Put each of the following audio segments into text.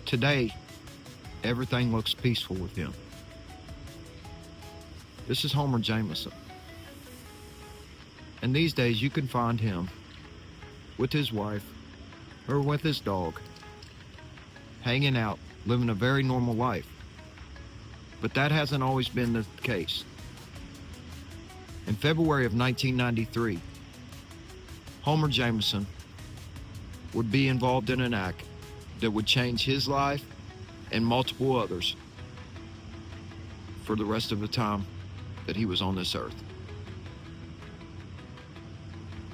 Today, everything looks peaceful with him. This is Homer Jameson. And these days you can find him with his wife or with his dog, hanging out, living a very normal life. But that hasn't always been the case. In February of 1993, Homer Jameson would be involved in an act that would change his life and multiple others for the rest of the time that he was on this earth.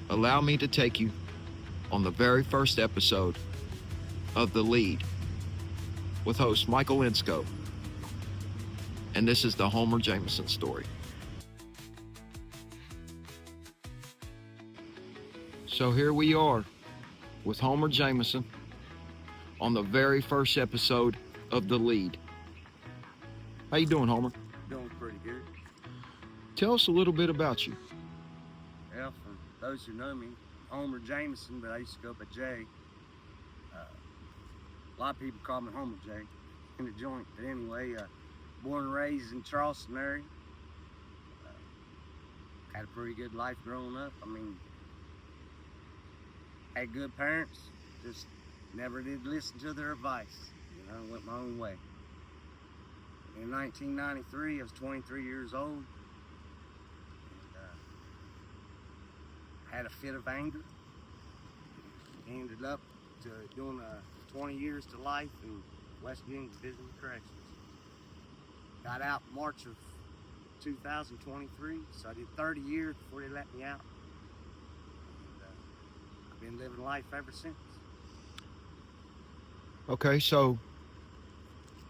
Allow me to take you on the very first episode of The Lead with host Michael Insco. And this is the Homer Jameson Story. So here we are with Homer Jameson on the very first episode of The Lead. How you doing, Homer? Doing pretty good. Tell us a little bit about you. Well, for those who know me, Homer Jameson, but I used to go by Jay. A lot of people call me Homer J in the joint. But anyway, born and raised in Charleston area. Had a pretty good life growing up. I mean, had good parents, just never did listen to their advice. You know, went my own way. In 1993, I was 23 years old. And, had a fit of anger. Ended up doing 20 years to life in West Virginia Division of Corrections. Got out March of 2023, so I did 30 years before they let me out. And, I've been living life ever since. Okay, so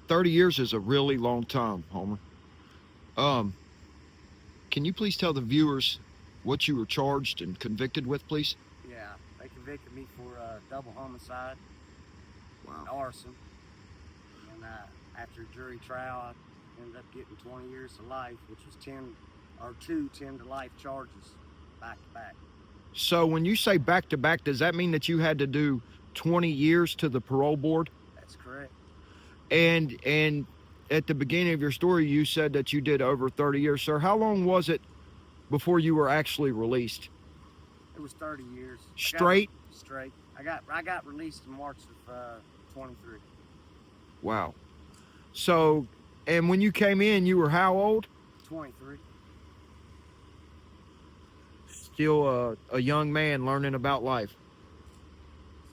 30 years is a really long time, Homer. Can you please tell the viewers what you were charged and convicted with, please? Yeah, they convicted me for double homicide, and Wow. arson. And after a jury trial, I ended up getting 20 years to life, which was 2 10 to life charges back to back. So when you say back to back, does that mean that you had to do 20 years to the parole board? That's correct. And at the beginning of your story, you said that you did over 30 years. Sir, how long was it before you were actually released? It was 30 years. Straight? Straight. I got released in March of 23. Wow. So, and when you came in, you were how old? 23. Still a young man learning about life.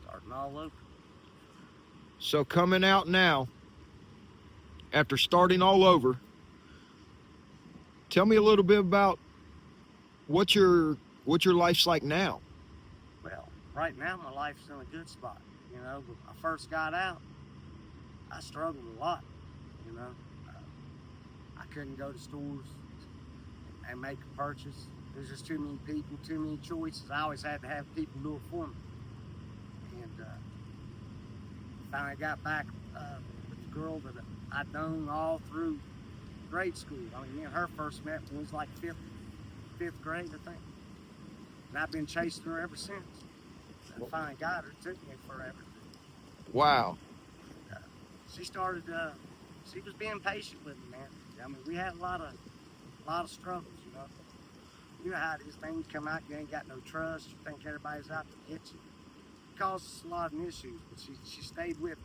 Starting all over. So coming out now, after starting all over, tell me a little bit about what your life's like now. Well, right now my life's in a good spot. You know, when I first got out, I struggled a lot. You know, I couldn't go to stores and make a purchase. There's just too many people, too many choices. I always had to have people do it for me. And finally got back with the girl that I'd known all through grade school. I mean, me and her first met when it was like fifth grade, I think. And I've been chasing her ever since. And finally got her. It took me forever. Wow. She started. She was being patient with me, man. I mean, we had a lot of struggles, you know. You know how these things come out. You ain't got no trust. You think everybody's out to get you. It causes a lot of issues. But she stayed with me.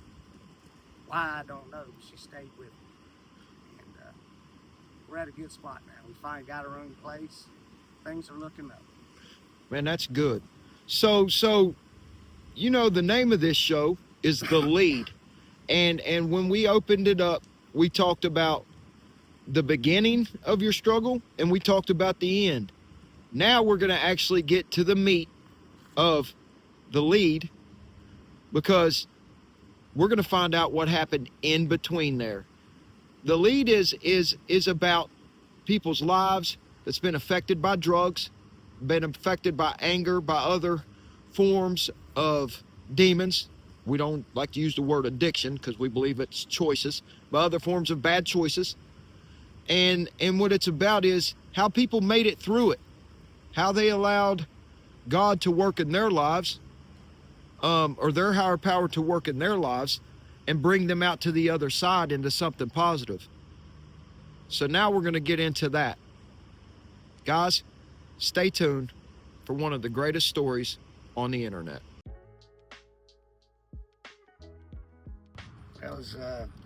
Why, I don't know. She stayed with me. And we're at a good spot now. We finally got our own place. Things are looking up. Man, that's good. So you know, the name of this show is The Lead. And when we opened it up, we talked about the beginning of your struggle and we talked about the end. Now we're going to actually get to the meat of the lead, because we're going to find out what happened in between there. The lead is about people's lives that's been affected by drugs, been affected by anger, by other forms of demons. We don't like to use the word addiction because we believe it's choices, but other forms of bad choices. And what it's about is how people made it through it, how they allowed God to work in their lives, or their higher power to work in their lives, and bring them out to the other side into something positive. So now we're going to get into that. Guys, stay tuned for one of the greatest stories on the internet. That was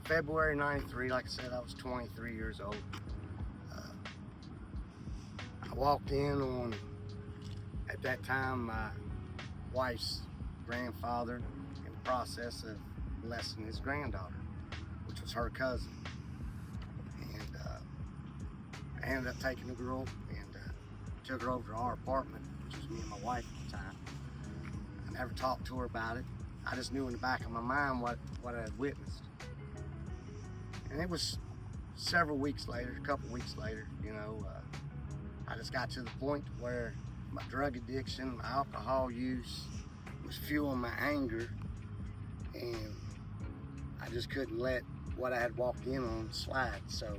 February 93. Like I said, I was 23 years old. I walked in on, at that time, my wife's grandfather in the process of molesting his granddaughter, which was her cousin. And I ended up taking the girl and took her over to our apartment, which was me and my wife at the time. I never talked to her about it. I just knew in the back of my mind what I had witnessed. And it was several weeks later, a couple weeks later, you know, I just got to the point where my drug addiction, my alcohol use was fueling my anger, and I just couldn't let what I had walked in on slide. So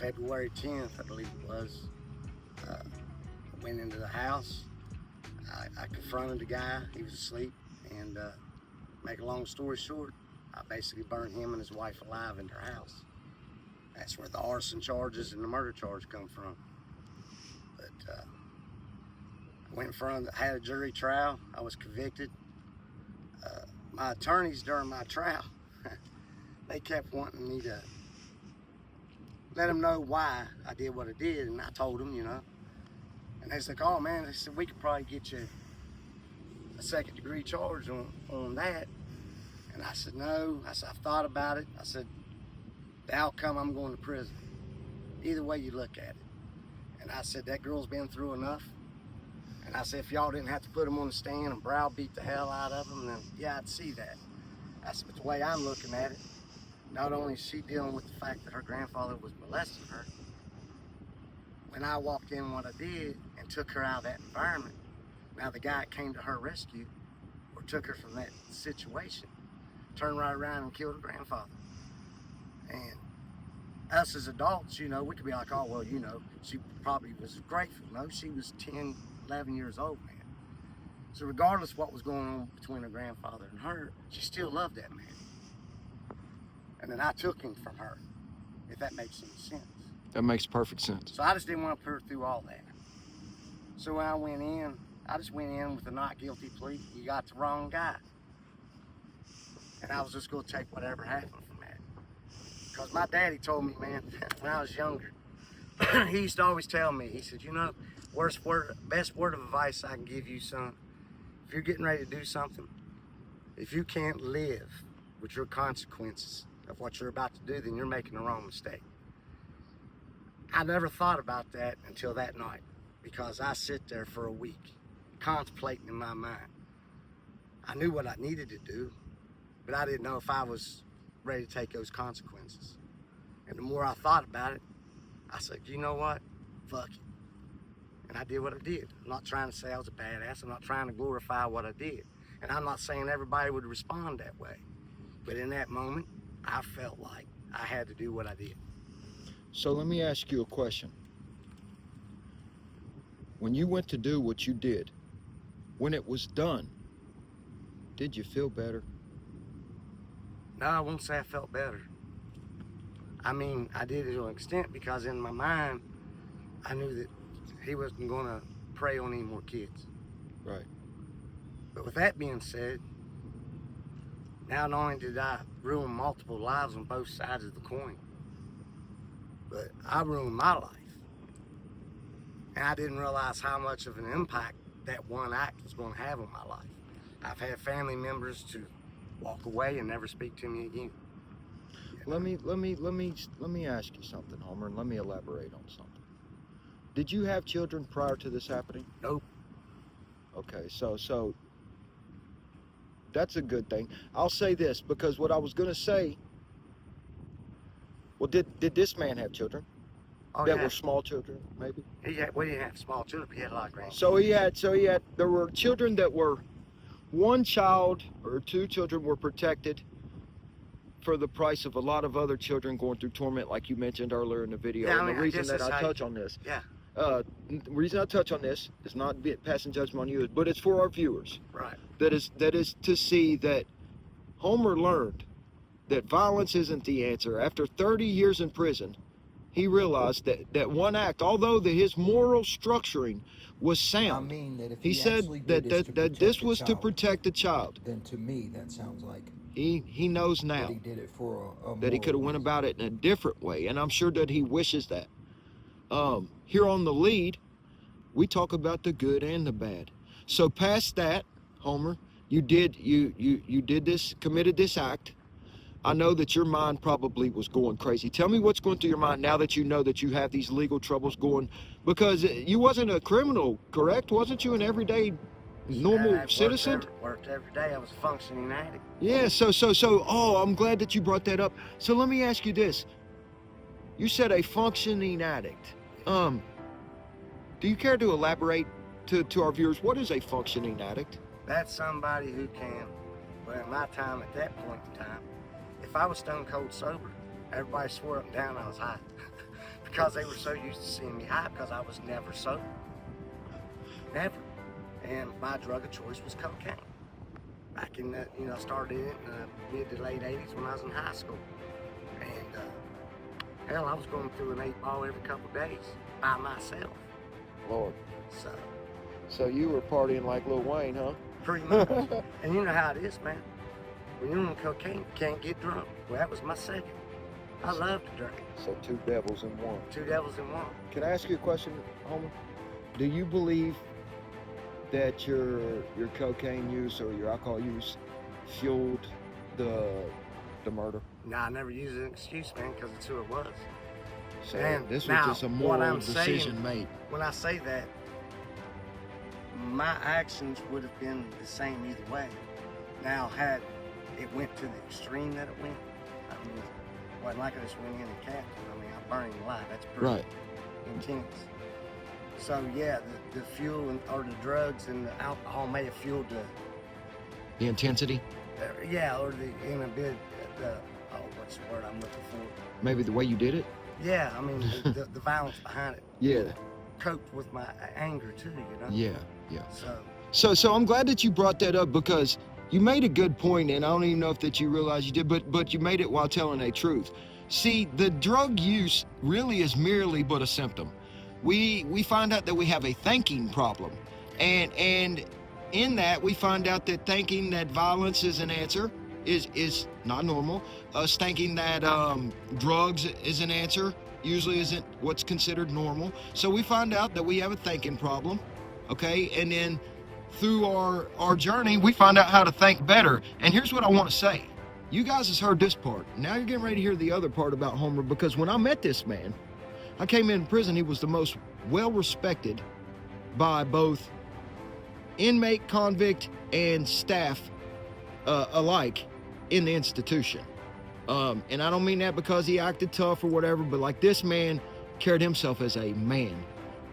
February 10th, I believe it was, I went into the house. I confronted the guy. He was asleep, and make a long story short, I basically burned him and his wife alive in their house. That's where the arson charges and the murder charge come from. But I went in front of, I had a jury trial. I was convicted. My attorneys during my trial, they kept wanting me to let them know why I did what I did, and I told them, you know. And they said, oh man, they said, we could probably get you a second-degree charge on that. And I said, no. I said, I've thought about it. I said, the outcome, I'm going to prison. Either way you look at it. And I said, that girl's been through enough. And I said, if y'all didn't have to put them on the stand and browbeat the hell out of them, then yeah, I'd see that. I said, but the way I'm looking at it, not only is she dealing with the fact that her grandfather was molesting her, when I walked in what I did and took her out of that environment, now the guy came to her rescue or took her from that situation, turned right around and killed her grandfather. And us as adults, you know, we could be like, oh, well, you know, she probably was grateful. No, she was 10, 11 years old, man. So regardless of what was going on between her grandfather and her, she still loved that man. And then I took him from her, if that makes any sense. That makes perfect sense. So I just didn't want to put her through all that. So when I went in, I just went in with a not guilty plea. You got the wrong guy. And I was just going to take whatever happened from that. Because my daddy told me, man, when I was younger, he used to always tell me, he said, you know, best word of advice I can give you, son, if you're getting ready to do something, if you can't live with your consequences of what you're about to do, then you're making the wrong mistake. I never thought about that until that night, because I sit there for a week contemplating in my mind. I knew what I needed to do, but I didn't know if I was ready to take those consequences. And the more I thought about it, I said, you know what? Fuck it. And I did what I did. I'm not trying to say I was a badass. I'm not trying to glorify what I did. And I'm not saying everybody would respond that way. But in that moment, I felt like I had to do what I did. So let me ask you a question. When you went to do what you did, when it was done, did you feel better? No, I won't say I felt better. I mean, I did it to an extent because in my mind, I knew that he wasn't going to prey on any more kids. Right. But with that being said, now not only did I ruin multiple lives on both sides of the coin, but I ruined my life. And I didn't realize how much of an impact that one act was going to have on my life. I've had family members to walk away and never speak to me again. Let me ask you something, Homer, and let me elaborate on something. Did you have children prior to this happening? Nope. Okay, so that's a good thing. I'll say this because what I was gonna say. Well, did this man have children Oh that yeah, were small children, maybe? we didn't have small children, but he had a lot of grandkids. So he had. There were children that were one child or two children were protected for the price of a lot of other children going through torment, like you mentioned earlier in the video. Yeah, And the reason guess that that's I how touch you, on this, yeah, the reason I touch on this is not passing judgment on you, but it's for our viewers. right. That is to see that Homer learned that violence isn't the answer. After 30 years in prison, he realized that one act, although his moral structuring was sound, I mean that if he he said actually did this to that this protect a was to child, protect the child. then to me that sounds like He knows that now he did it for a that he could have moral went reason. about it in a different way, and I'm sure that he wishes that. Here on the lead, we talk about the good and the bad. So past that, Homer, you did this, committed this act. I know that your mind probably was going crazy. Tell me what's going through your mind now that you know that you have these legal troubles going, because you wasn't a criminal, correct? Wasn't you an everyday normal I citizen? worked every day. I was a functioning addict. Yeah, so, oh, I'm glad that you brought that up. So let me ask you this. You said a functioning addict. Do you care to elaborate to our viewers, what is a functioning addict? That's somebody who can, well, in my time at that point in time, if I was stone cold sober, everybody swore up and down I was high. Because they were so used to seeing me high because I was never sober. Never. And my drug of choice was cocaine. Back in the, started it in the mid to late 80s when I was in high school. And hell, I was going through an 8-ball every couple of days by myself. Lord. So you were partying like Lil Wayne, huh? pretty much. And you know how it is, man. When you're on cocaine, you can't get drunk. Well, that was my second. I love to drink. So two devils in one. Two devils in one. Can I ask you a question, Homer? Do you believe that your cocaine use or your alcohol use fueled the murder? No, I never use an excuse, man, because it's who it was. So And this was now, just a what moral I'm decision saying- made. When I say that, my actions would have been the same either way. Now, had it went to the extreme that it went, I mean, it wasn't like I just went in and capped it. I mean, I burned him alive. That's pretty Right. intense. So yeah, the fuel or the drugs and the alcohol may have fueled The intensity, or the in a bit what's the word I'm looking for? maybe the way you did it. Yeah, I mean the violence behind it. Yeah. Coped with my anger too, Yeah. So So I'm glad that you brought that up because you made a good point, and I don't even know if that you realize you did, but you made it while telling a truth. See, the drug use really is merely but a symptom. We find out that we have a thinking problem, and in that we find out that thinking that violence is an answer is not normal. Us thinking that drugs is an answer usually isn't what's considered normal. So we find out that we have a thinking problem, okay, and then through our journey, we find out how to think better. And here's what I want to say. You guys has heard this part. Now you're getting ready to hear the other part about Homer, because when I met this man, I came in prison, he was the most well-respected by both inmate, convict, and staff alike in the institution. And I don't mean that because he acted tough or whatever, but like this man carried himself as a man.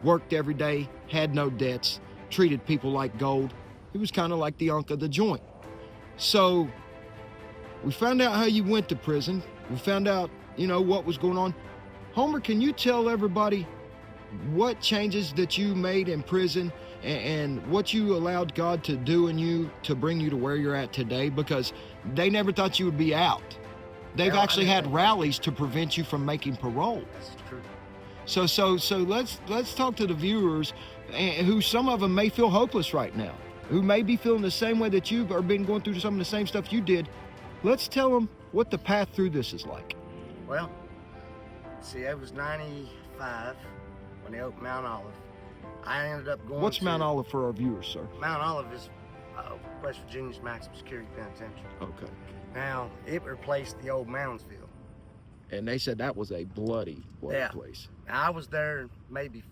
Worked every day, had no debts, treated people like gold. He was kind of like the unk of the joint. So we found out how you went to prison. We found out, what was going on. Homer, can you tell everybody what changes that you made in prison and what you allowed God to do in you to bring you to where you're at today? Because they never thought you would be out. They've Well, actually had rallies to prevent you from making parole. that's true. So let's talk to the viewers, who some of them may feel hopeless right now, who may be feeling the same way that you've or been going through some of the same stuff you did. Let's tell them what the path through this is like. Well, see, it was 95 when they opened Mount Olive. I ended up going What's to Mount Olive for our viewers, sir? Mount Olive is West Virginia's maximum security penitentiary. Okay. Now, it replaced the old Moundsville. And they said that was a bloody Yeah. place. Now, I was there maybe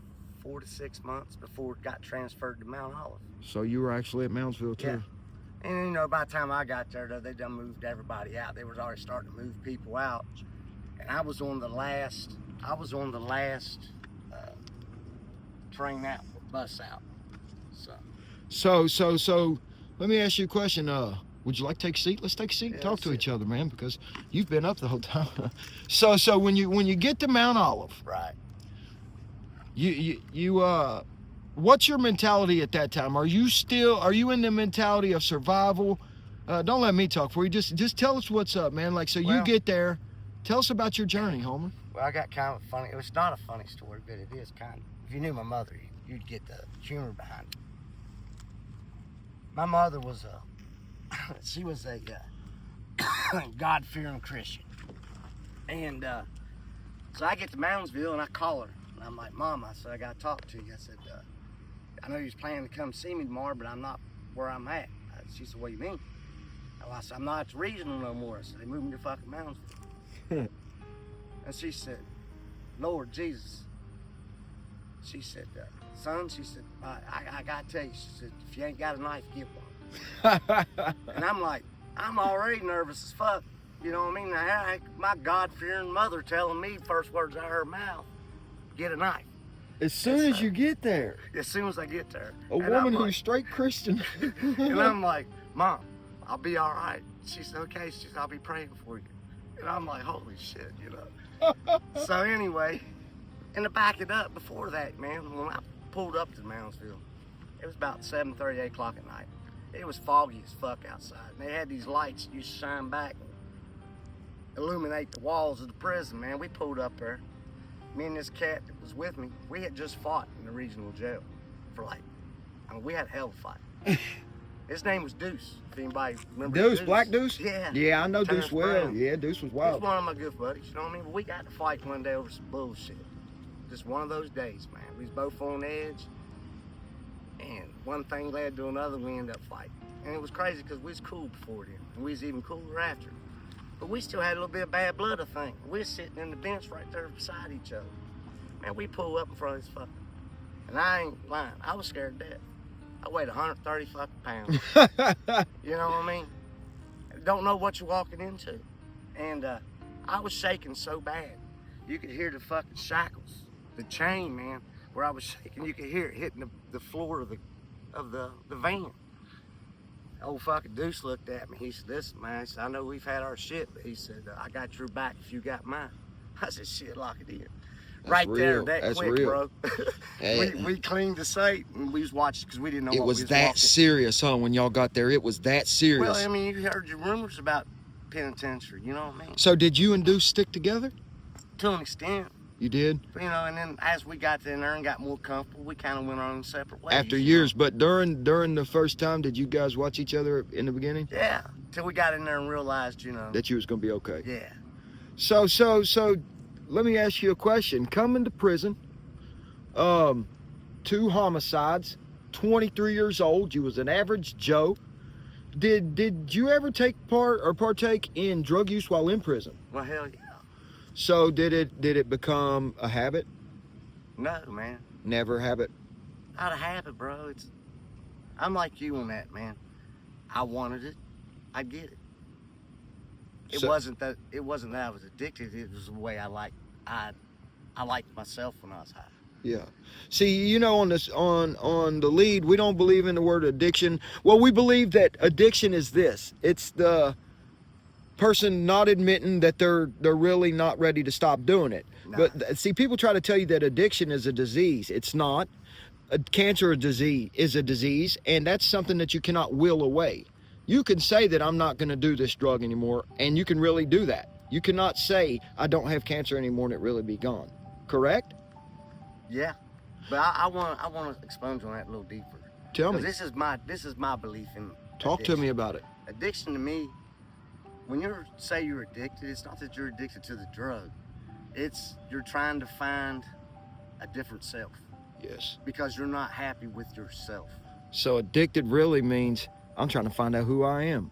4 to 6 months before it got transferred to Mount Olive. So you were actually at Moundsville too? Yeah. And you know, by the time I got there, though, they done moved everybody out. They was already starting to move people out, and I was on the last. Train out, bus out. So let me ask you a question. Would you like to take a seat? Let's take a seat and talk to each other, man, because you've been up the whole time. So when you get to Mount Olive, right? You what's your mentality at that time? Are you in the mentality of survival? Don't let me talk for you. Just tell us what's up, man. Like, so you get there. Tell us about your journey, Homer. Well, I got kind of funny. It was not a funny story, but it is kind of. If you knew my mother, you'd get the humor behind it. My mother was she was a God-fearing Christian. And so I get to Moundsville and I call her. And I'm like, Mom, I said, I got to talk to you. I said, I know you was planning to come see me tomorrow, but I'm not where I'm at. She said, what do you mean? I said, I'm not at the regional no more. I said, they moved me to fucking Moundsville. And she said, Lord Jesus. She said, son, she said, I got to tell you, she said, if you ain't got a knife, get one. And I'm like, I'm already nervous as fuck. You know what I mean? My God-fearing mother telling me first words out of her mouth, get a knife. As soon as you get there. As soon as I get there. A woman who's straight Christian. And I'm like, Mom, I'll be all right. She said, okay. She said, I'll be praying for you. And I'm like, holy shit, you know. So anyway, and to back it up, before that, man, when I pulled up to Moundsville, it was about 7:30, 8 o'clock at night. It was foggy as fuck outside. And they had these lights that used to shine back and illuminate the walls of the prison, man. We pulled up there. Me and this cat that was with me, we had just fought in the regional jail for we had a hell of a fight. His name was Deuce, if anybody remembers Deuce, Black Deuce? Yeah. Yeah, I know Terrence Deuce well. Brown. Yeah, Deuce was wild. He's one of my good buddies, you know what I mean? But we got to fight one day over some bullshit. Just one of those days, man. We was both on edge, and one thing led to another, we ended up fighting. And it was crazy because we was cool before then, and we was even cooler after. But we still had a little bit of bad blood, I think. We was sitting in the bench right there beside each other. Man, we pull up in front of this fucker. And I ain't lying, I was scared to death. I weighed 130 fucking pounds. You know what I mean? Don't know what you're walking into. And I was shaking so bad. You could hear the fucking shackles, the chain, man, where I was shaking. You could hear it hitting the floor of the van. Old fucking Deuce looked at me. He said, listen, man, he said, I know we've had our shit, but he said, I got your back if you got mine. I said, shit, lock it in. That's right real. there, that That's quick, real. bro. we cleaned the site and we was watching because we didn't know it what was we was that walking. serious, huh? When y'all got there, it was that serious. Well, I mean, you heard your rumors about penitentiary, you know what I mean? So did you and Deuce stick together? To an extent. You did? You know, and then as we got in there and got more comfortable, we kind of went our own separate ways. After years, but during the first time, did you guys watch each other in the beginning? Yeah, till we got in there and realized, you know. That you was gonna be okay. Yeah. So, let me ask you a question. Coming to prison, 2 homicides, 23 years old. You was an average Joe. Did you ever take part or partake in drug use while in prison? Well, hell yeah. So did it become a habit? No, man. Never habit. Not a habit, bro. I'm like you on that, man. I wanted it. I get it. It wasn't that I was addicted. It was the way I liked myself when I was high. Yeah. See, you know, on the lead, we don't believe in the word addiction. Well, we believe that addiction is this. It's the person not admitting that they're really not ready to stop doing it. Nah. But see, people try to tell you that addiction is a disease. It's not. Cancer is a disease, and that's something that you cannot will away. You can say that I'm not going to do this drug anymore, and you can really do that. You cannot say I don't have cancer anymore and it really be gone. Correct? Yeah, but I want to expunge on that a little deeper. Tell me. This is my belief in. Talk to me about it. Addiction to me, when you're addicted, it's not that you're addicted to the drug. It's you're trying to find a different self. Yes. Because you're not happy with yourself. So addicted really means I'm trying to find out who I am.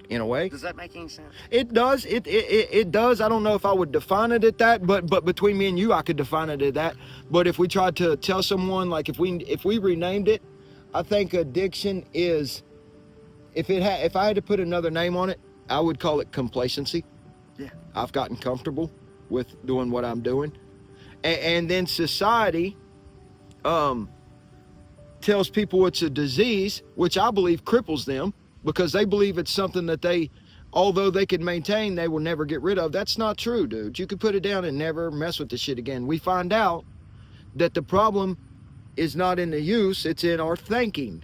in a way. Does that make any sense? It does. It does. I don't know if I would define it at that, but between me and you, I could define it at that. But if we tried to tell someone, like if we renamed it, I think addiction is, if I had to put another name on it, I would call it complacency. Yeah. I've gotten comfortable with doing what I'm doing, and then society tells people it's a disease, which I believe cripples them, because they believe it's something that they, although they could maintain, they will never get rid of. That's not true, dude. You could put it down and never mess with the shit again. We find out that the problem is not in the use, it's in our thinking,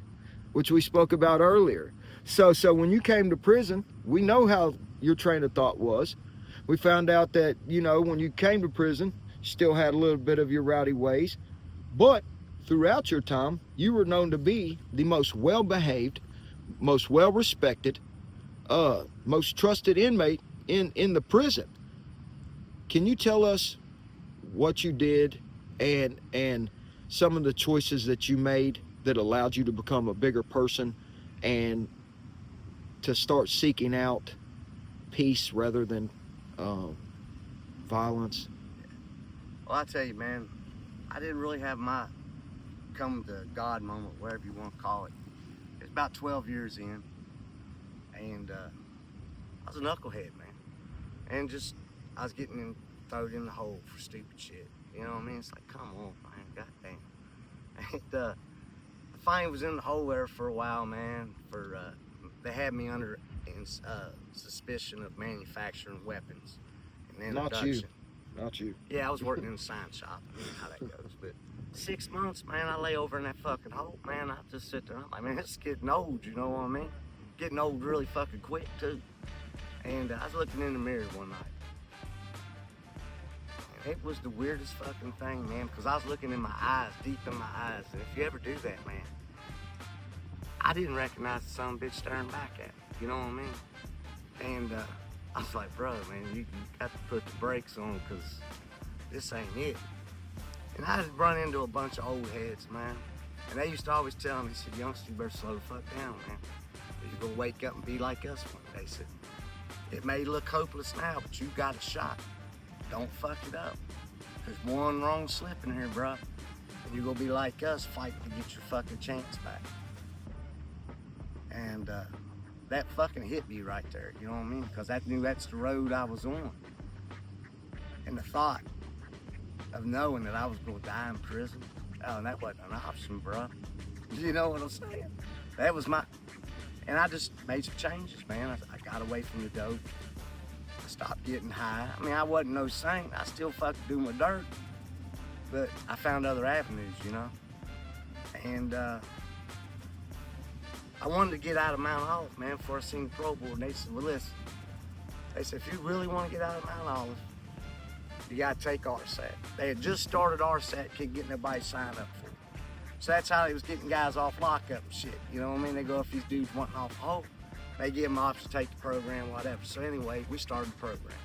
which we spoke about earlier. So when you came to prison, we know how your train of thought was. We found out that, when you came to prison, you still had a little bit of your rowdy ways, but throughout your time, you were known to be the most well-behaved, most well-respected, most trusted inmate in the prison. Can you tell us what you did and some of the choices that you made that allowed you to become a bigger person and to start seeking out peace rather than violence? Well, I tell you, man, I didn't really have my come to God moment, whatever you want to call it. It's about 12 years in, and I was a knucklehead, man, and I was getting thrown in the hole for stupid shit. You know what I mean? It's like, come on, man, goddamn. And I finally was in the hole there for a while, man. They had me under suspicion of manufacturing weapons and introduction. Not you. Yeah, I was working in a sign shop. You know how that goes. But 6 months, man, I lay over in that fucking hole, man. I just sit there. I'm like, man, it's getting old, you know what I mean? Getting old really fucking quick, too. And I was looking in the mirror one night. And it was the weirdest fucking thing, man, because I was looking in my eyes, deep in my eyes. And if you ever do that, man, I didn't recognize the son of a bitch staring back at me. You know what I mean? And I was like, bro, man, you got to put the brakes on, because this ain't it. And I just run into a bunch of old heads, man. And they used to always tell me, they said, youngster, you better slow the fuck down, man. You're going to wake up and be like us one day. They said, it may look hopeless now, but you got a shot. Don't fuck it up. There's one wrong slip in here, bro. And you're going to be like us, fighting to get your fucking chance back. And that fucking hit me right there, you know what I mean? Because I knew that's the road I was on. And the thought of knowing that I was going to die in prison, oh, that wasn't an option, bro. You know what I'm saying? That was and I just made some changes, man. I got away from the dope. I stopped getting high. I mean, I wasn't no saint. I still fucking do my dirt. But I found other avenues, you know? And I wanted to get out of Mount Olive, man, before I seen the Pro Board. And they said, well, listen. They said, if you really want to get out of Mount Olive, you got to take RSAT. They had just started RSAT, couldn't get nobody signed up for it. So that's how they was getting guys off lockup and shit. You know what I mean? They go, if these dudes wanting off the hole, they give them the option to take the program, whatever. So anyway, we started the program.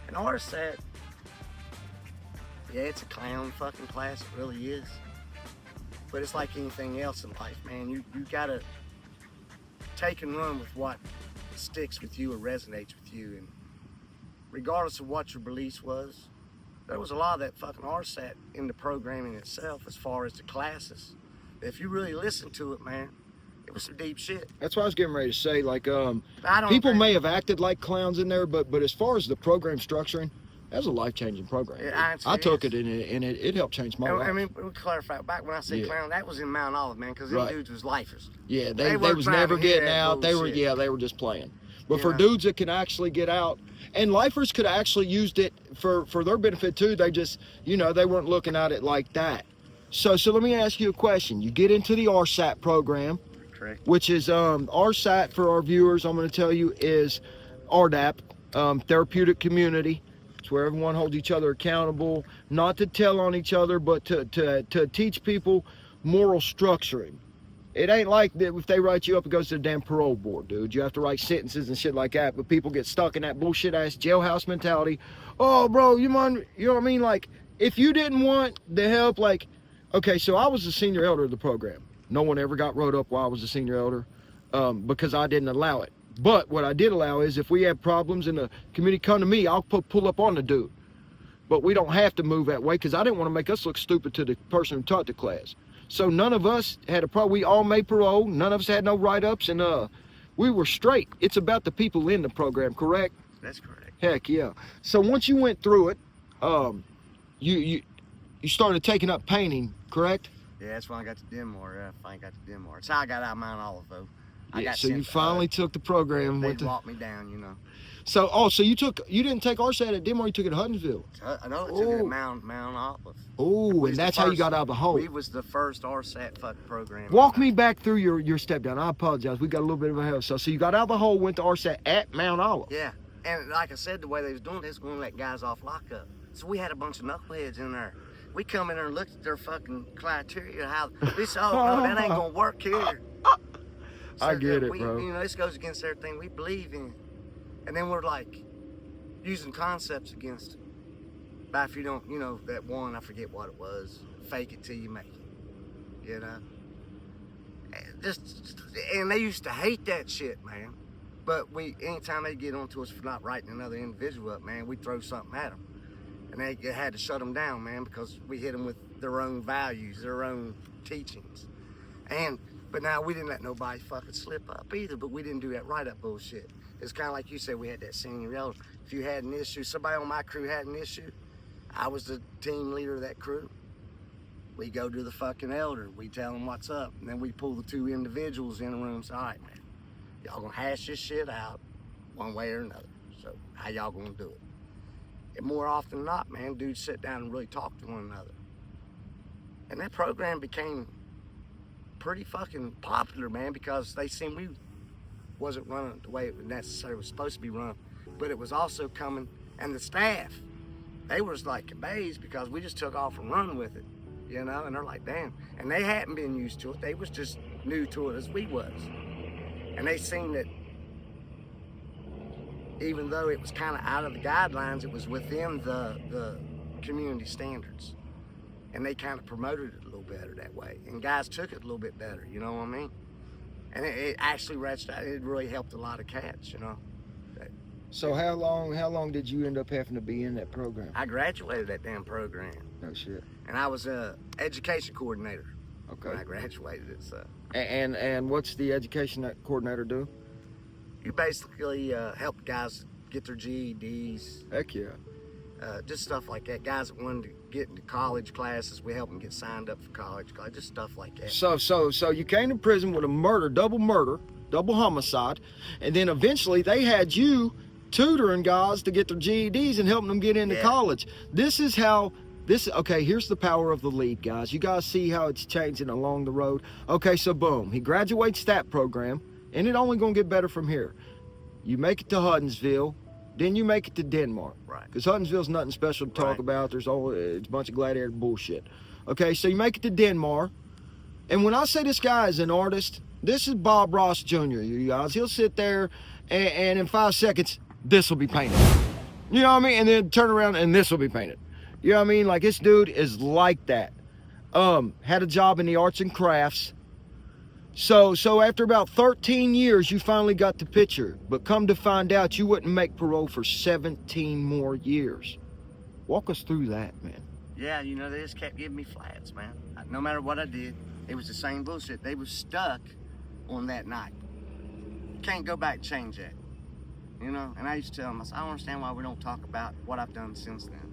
And RSAT, yeah, it's a clown fucking class, it really is. But it's like anything else in life, man. You gotta take and run with what sticks with you or resonates with you. And regardless of what your beliefs was, there was a lot of that fucking RSAT in the programming itself as far as the classes. If you really listen to it, man, it was some deep shit. That's what I was getting ready to say. Like, people may have acted like clowns in there, but as far as the program structuring, that was a life-changing program. Yeah, I took it, and it helped change my life. I mean, we clarify, back when I say clown, that was in Mount Olive, man, because them dudes was lifers. Yeah, they was never getting out. They were just playing. But for dudes that can actually get out, and lifers could have actually used it for their benefit too. They just, they weren't looking at it like that. So let me ask you a question. You get into the RSAT program, correct, which is RSAT for our viewers. I'm going to tell you is RDAP, therapeutic community. It's where everyone holds each other accountable, not to tell on each other, but to teach people moral structuring. It ain't like that if they write you up, it goes to the damn parole board, dude. You have to write sentences and shit like that, but people get stuck in that bullshit ass jailhouse mentality. Oh, bro, you know what I mean? Like, if you didn't want the help, like, okay, so I was the senior elder of the program. No one ever got wrote up while I was the senior elder because I didn't allow it. But what I did allow is if we have problems in the community, come to me, I'll pull up on the dude. But we don't have to move that way because I didn't want to make us look stupid to the person who taught the class. So none of us had a problem. We all made parole. None of us had no write-ups, and we were straight. It's about the people in the program, correct? That's correct. Heck yeah. So once you went through it, you started taking up painting, correct? Yeah, that's when I got to Denmark. I finally got to Denmark. That's how I got out of Mount Olive, though. I got so you finally took the program. They walked me down, you know. So you didn't take RSAT at Denmark, you took it at Huntsville. I know, I took it at Mount Olive. Oh, and that's how you got out of the hole. We was the first RSAT fucking program. Walk me back through your step down. I apologize. We got a little bit of a hell. So you got out of the hole, went to RSAT at Mount Olive. Yeah, and like I said, the way they was doing it, they was going to let guys off lockup. So we had a bunch of knuckleheads in there. We come in there and looked at their fucking criteria, how we said, oh, no, that ain't gonna work here. So I get it, bro. You know, this goes against everything we believe in. And then we're like using concepts against it. But if you don't, you know, that one, I forget what it was, fake it till you make it. You know? And they used to hate that shit, man. But anytime they get onto us for not writing another individual up, man, we throw something at them. And they had to shut them down, man, because we hit them with their own values, their own teachings. But now we didn't let nobody fucking slip up either, but we didn't do that write-up bullshit. It's kind of like you said, we had that senior elder. If you had an issue, somebody on my crew had an issue, I was the team leader of that crew. We go to the fucking elder, we tell them what's up, and then we pull the two individuals in the room and say, all right, man, y'all gonna hash this shit out one way or another. So how y'all gonna do it? And more often than not, man, dudes sit down and really talk to one another. And that program became pretty fucking popular, man, because they seen we wasn't running the way it necessarily was supposed to be run, but it was also coming, and the staff, they was like amazed because we just took off and run with it, you know, and they're like, damn. And they hadn't been used to it. They was just new to it as we was. And they seen that even though it was kind of out of the guidelines, it was within the community standards. And they kind of promoted it a little better that way. And guys took it a little bit better, you know what I mean? And it actually it really helped a lot of cats, you know. So how long did you end up having to be in that program? I graduated that damn program. No shit. And I was a education coordinator. Okay. When I graduated it, so. And what's the education coordinator do? You basically help guys get their GEDs. Heck yeah. Just stuff like that. Guys that wanted to get into college classes, we help them get signed up for college, just stuff like that. So you came to prison with a double homicide, and then eventually they had you tutoring guys to get their GEDs and helping them get into college. Okay, here's the power of the lead, guys. You guys see how it's changing along the road? Okay, so boom, he graduates that program, and it only gonna get better from here. You make it to Huntsville, then you make it to Denmark. Right. Because Huntsville's nothing special to talk about. It's a bunch of gladiator bullshit. Okay, so you make it to Denmark, and when I say this guy is an artist, this is Bob Ross Jr., you guys. He'll sit there, and in 5 seconds, this will be painted. You know what I mean? And then turn around, and this will be painted. You know what I mean? Like, this dude is like that. Had a job in the arts and crafts. So after about 13 years, you finally got the picture. But come to find out, you wouldn't make parole for 17 more years. Walk us through that, man. Yeah, you know, they just kept giving me flats, man. No matter what I did, it was the same bullshit. They was stuck on that night. Can't go back and change that. You know, and I used to tell them, I said, I don't understand why we don't talk about what I've done since then.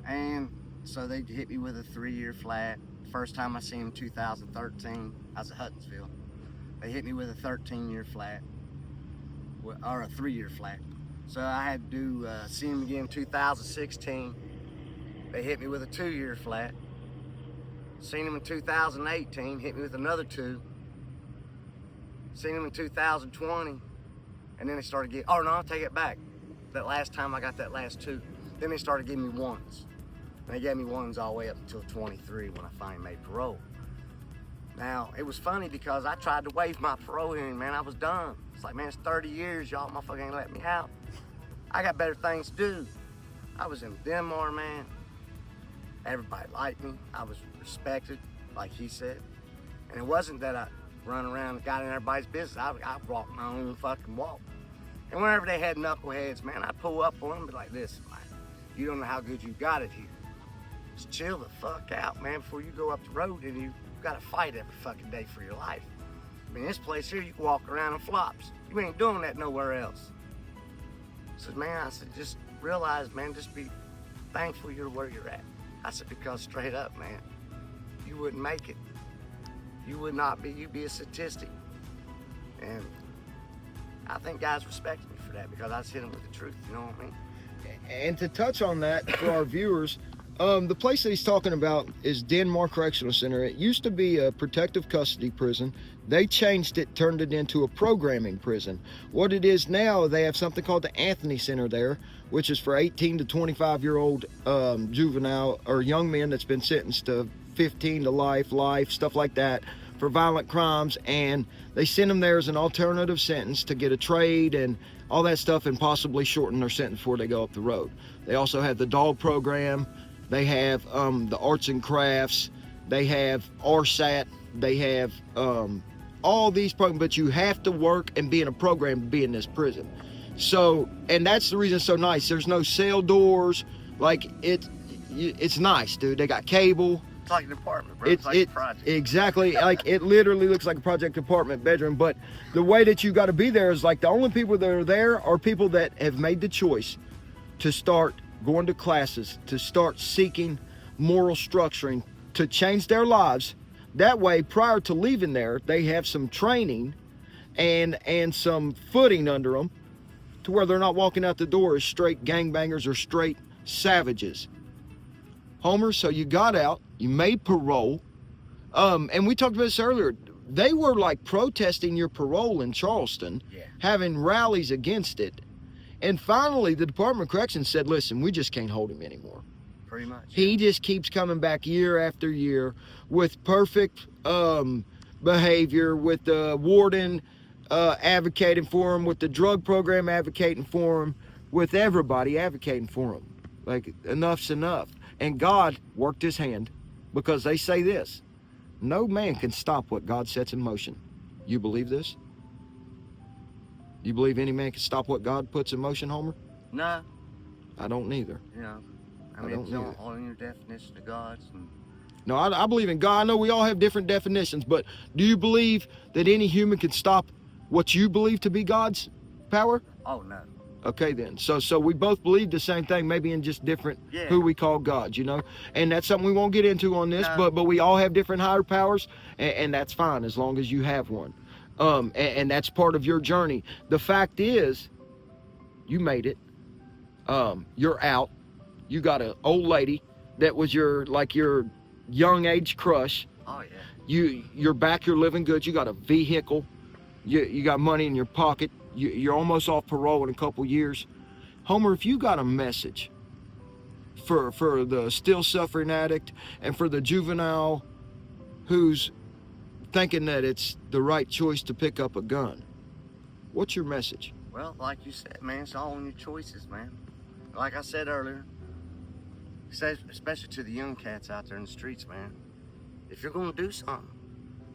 And so they hit me with a 3-year flat. First time I seen them, 2013, I was at Huntsville. They hit me with a 13-year flat, or a 3-year flat. So I had to see them again in 2016. They hit me with a 2-year flat. Seen them in 2018, hit me with another 2. Seen them in 2020, and then they started getting, oh no, I'll take it back. That last time I got that last 2, then they started giving me 1s. And they gave me 1s all the way up until 23 when I finally made parole. Now, it was funny because I tried to waive my parole hearing, man. I was done. It's like, man, it's 30 years, y'all motherfucking ain't let me out. I got better things to do. I was in Denmark, man. Everybody liked me. I was respected, like he said. And it wasn't that I run around and got in everybody's business. I walked my own fucking walk. And whenever they had knuckleheads, man, I'd pull up on them and be like, listen, man, you don't know how good you got it here. Just chill the fuck out, man, before you go up the road and you gotta fight every fucking day for your life. I mean, this place here, you can walk around in flops. You ain't doing that nowhere else. So, man, I said, just realize, man, just be thankful you're where you're at. I said, because straight up, man, you wouldn't make it. You would not be, you'd be a statistic. And I think guys respect me for that because I just hit them with the truth, you know what I mean? And to touch on that for our viewers, the place that he's talking about is Denmark Correctional Center. It used to be a protective custody prison. They changed it, turned it into a programming prison. What it is now, they have something called the Anthony Center there, which is for 18 to 25-year-old juvenile or young men that's been sentenced to 15 to life, stuff like that, for violent crimes. And they send them there as an alternative sentence to get a trade and all that stuff and possibly shorten their sentence before they go up the road. They also have the dog program. They have the arts and crafts. They have RSAT. They have all these programs, but you have to work and be in a program to be in this prison. So, and that's the reason it's so nice. There's no cell doors. Like, it's nice, dude. They got cable. It's like an apartment, bro. It's like a project. Exactly. Like, it literally looks like a project apartment bedroom. But the way that you got to be there is like the only people that are there are people that have made the choice to start going to classes, to start seeking moral structuring, to change their lives. That way, prior to leaving there, they have some training and some footing under them to where they're not walking out the door as straight gangbangers or straight savages. Homer, so you got out, you made parole, and we talked about this earlier. They were like protesting your parole in Charleston, having rallies against it. And finally, the Department of Corrections said, listen, we just can't hold him anymore. Pretty much. He just keeps coming back year after year with perfect behavior, with the warden advocating for him, with the drug program advocating for him, with everybody advocating for him. Like, enough's enough. And God worked his hand, because they say this: no man can stop what God sets in motion. You believe this? You believe any man can stop what God puts in motion, Homer? No. I don't neither. You know, I mean, it's all in your definition of God's. And... No, I believe in God. I know we all have different definitions, but do you believe that any human can stop what you believe to be God's power? Oh, no. Okay, then. So we both believe the same thing, maybe in just different who we call gods, you know? And that's something we won't get into on this, but we all have different higher powers, and that's fine as long as you have one. And that's part of your journey. The fact is, you made it. You're out. You got an old lady that was your young age crush. Oh, yeah. You're back, you're living good. You got a vehicle. You got money in your pocket. You're almost off parole in a couple years. Homer, if you got a message for the still suffering addict and for the juvenile who's thinking that it's the right choice to pick up a gun, what's your message? Well, like you said, man, it's all in your choices, man. Like I said earlier, especially to the young cats out there in the streets, man, if you're going to do something,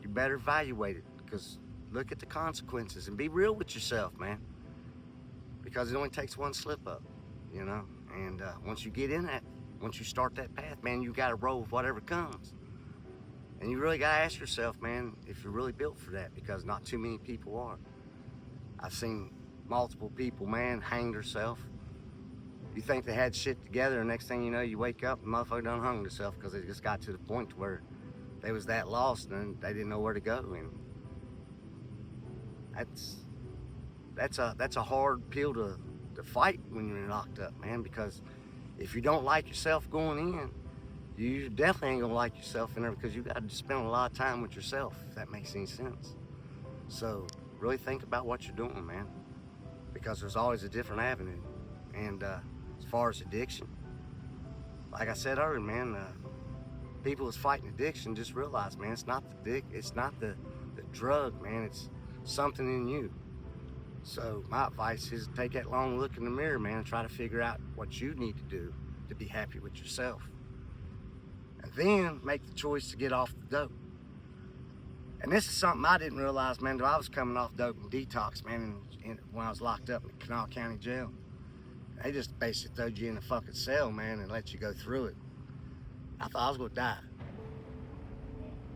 you better evaluate it, because look at the consequences and be real with yourself, man, because it only takes one slip up, you know. And once you get in that, once you start that path, man, you got to roll with whatever comes. And you really got to ask yourself, man, if you're really built for that, because not too many people are. I've seen multiple people, man, hang themselves. You think they had shit together, and next thing you know, you wake up and the motherfucker done hung themselves because they just got to the point where they was that lost and they didn't know where to go. And that's a hard pill to fight when you're locked up, man, because if you don't like yourself going in, you definitely ain't gonna like yourself in there, because you got to spend a lot of time with yourself, if that makes any sense. So really think about what you're doing, man, because there's always a different avenue. And as far as addiction, like I said earlier, man, people that's fighting addiction, just realize, man, it's not the drug, man, it's something in you. So my advice is take that long look in the mirror, man, and try to figure out what you need to do to be happy with yourself. And then make the choice to get off the dope. And this is something I didn't realize, man, till I was coming off dope and detox, man, when I was locked up in Kanawha County Jail. They just basically throwed you in a fucking cell, man, and let you go through it. I thought I was gonna die.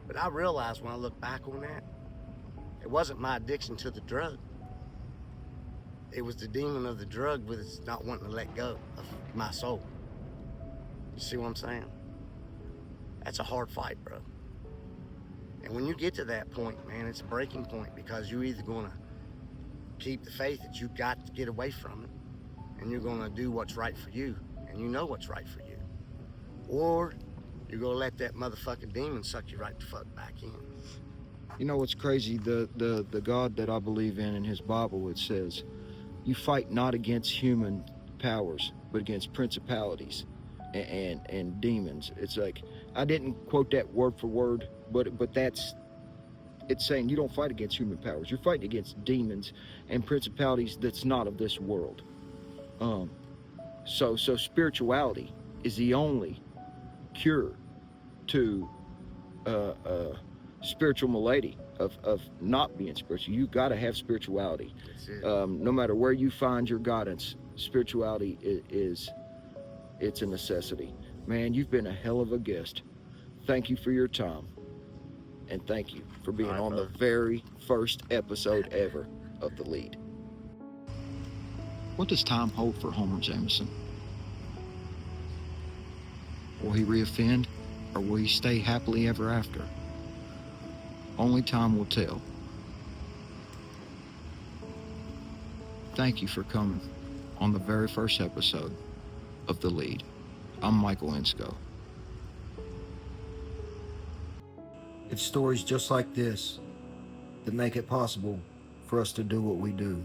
But I realized when I look back on that, it wasn't my addiction to the drug. It was the demon of the drug with its not wanting to let go of my soul. You see what I'm saying? That's a hard fight, bro. And when you get to that point, man, it's a breaking point, because you're either gonna keep the faith that you got to get away from it, and you're gonna do what's right for you, and you know what's right for you, or you're gonna let that motherfucking demon suck you right the fuck back in. You know what's crazy? The God that I believe in his Bible, it says, you fight not against human powers, but against principalities and demons. It's like, I didn't quote that word for word, but it's saying you don't fight against human powers. You're fighting against demons and principalities that's not of this world. So spirituality is the only cure to spiritual malady of not being spiritual. You got to have spirituality. That's it. No matter where you find your guidance, spirituality it's a necessity. Man, you've been a hell of a guest. Thank you for your time, and thank you for being on the very first episode ever of The Lead. What does time hold for Homer Jameson? Will he reoffend, or will he stay happily ever after? Only time will tell. Thank you for coming on the very first episode of The Lead. I'm Michael Insco. It's stories just like this that make it possible for us to do what we do.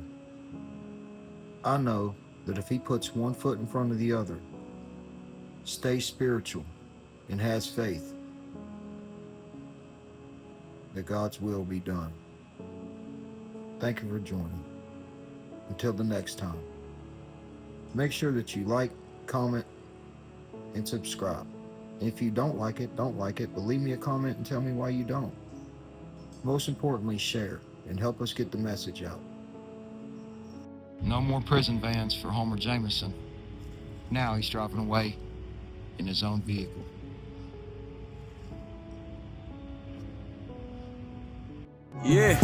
I know that if he puts one foot in front of the other, stays spiritual, and has faith, that God's will be done. Thank you for joining. Until the next time, make sure that you like, comment, and subscribe. If you don't like it, but leave me a comment and tell me why you don't. Most importantly, share and help us get the message out. No more prison vans for Homer Jameson. Now he's driving away in his own vehicle. Yeah,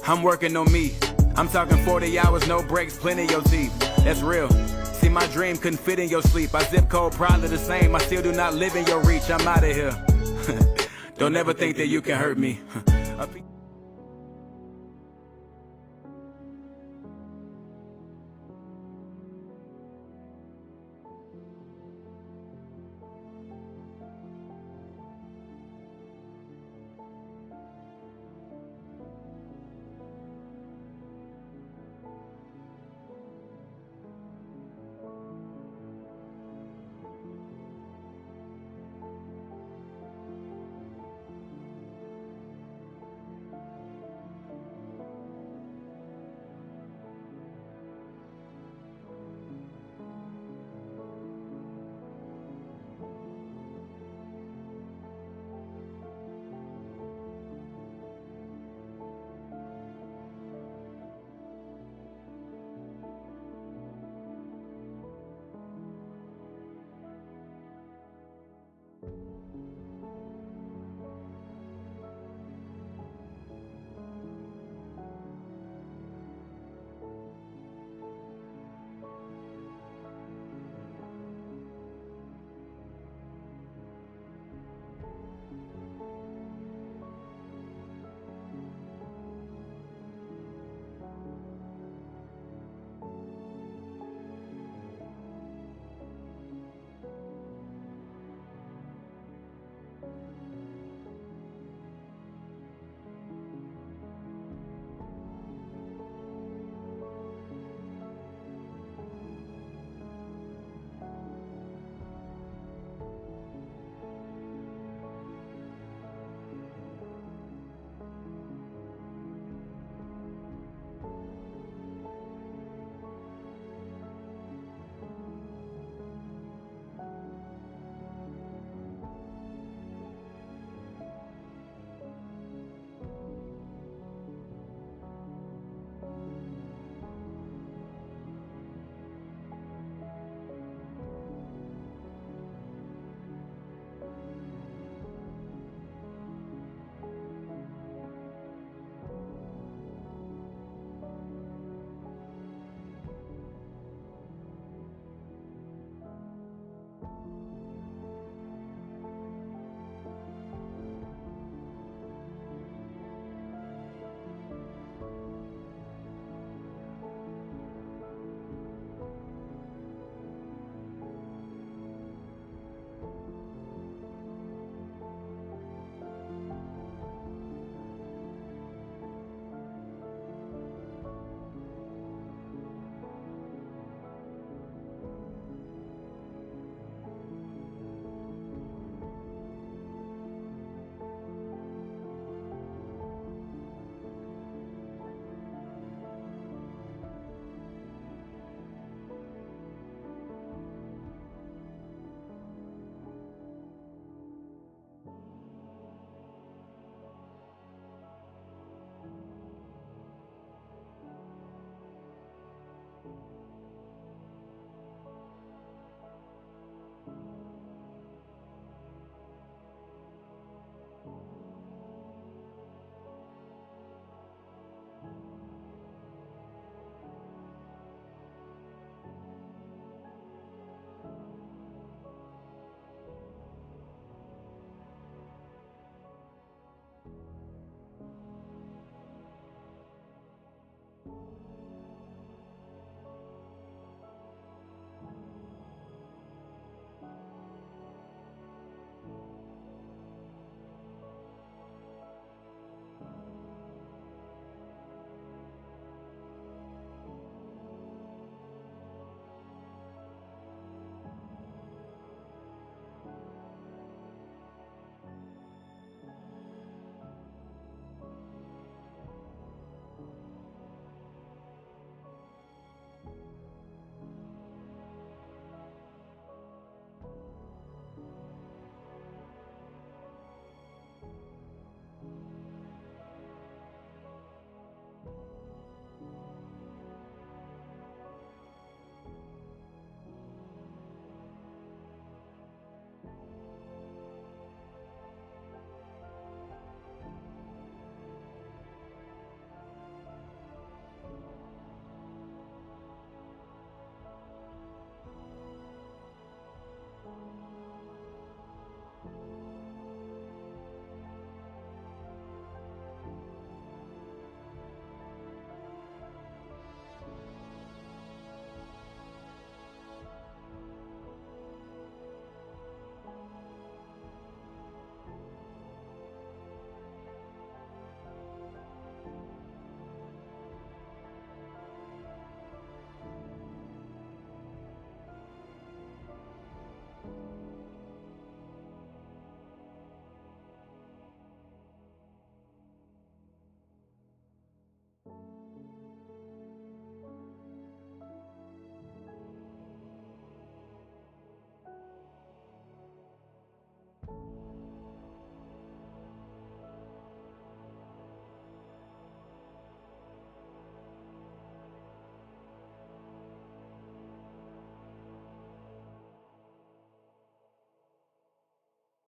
I'm working on me. I'm talking 40 hours, no breaks, plenty of your teeth. That's real. See, my dream couldn't fit in your sleep. I zip code probably the same. I still do not live in your reach. I'm out of here. Don't ever think that you can hurt me.